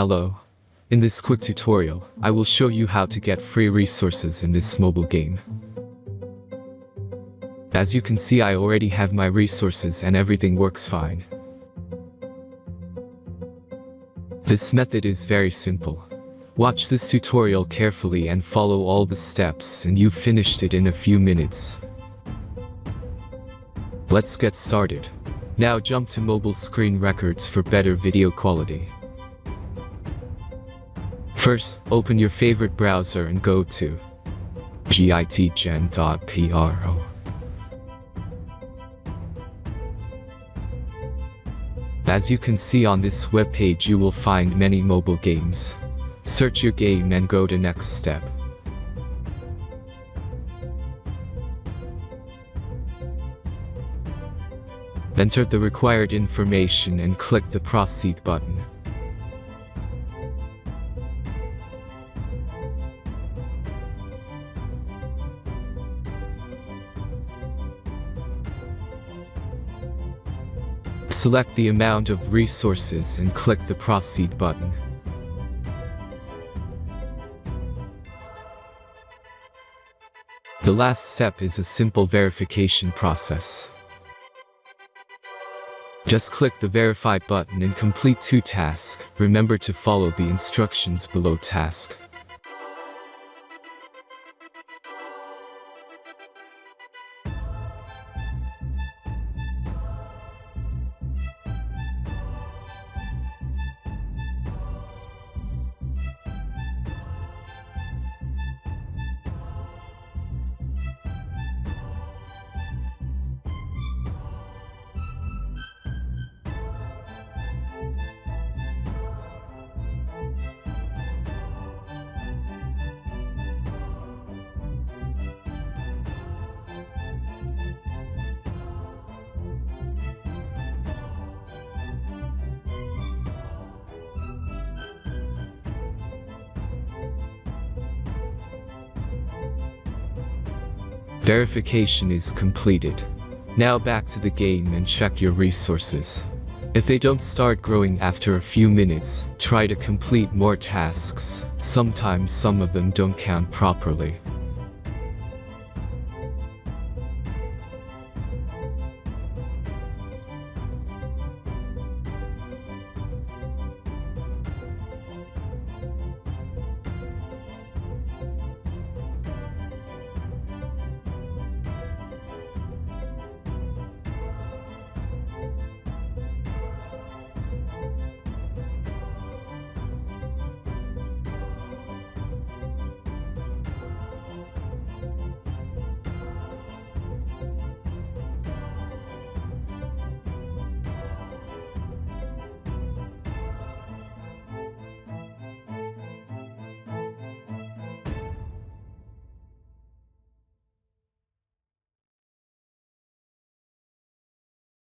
Hello. In this quick tutorial, I will show you how to get free resources in this mobile game. As you can see, I already have my resources and everything works fine. This method is very simple. Watch this tutorial carefully and follow all the steps and you've finished it in a few minutes. Let's get started. Now jump to mobile screen records for better video quality. First, open your favorite browser and go to gitgen.pro. As you can see on this webpage, you will find many mobile games. Search your game and go to next step. Enter the required information and click the proceed button. Select the amount of resources and click the proceed button. The last step is a simple verification process. Just click the verify button and complete 2 tasks. Remember to follow the instructions below task. Verification is completed. Now back to the game and check your resources. If they don't start growing after a few minutes, try to complete more tasks. Sometimes some of them don't count properly.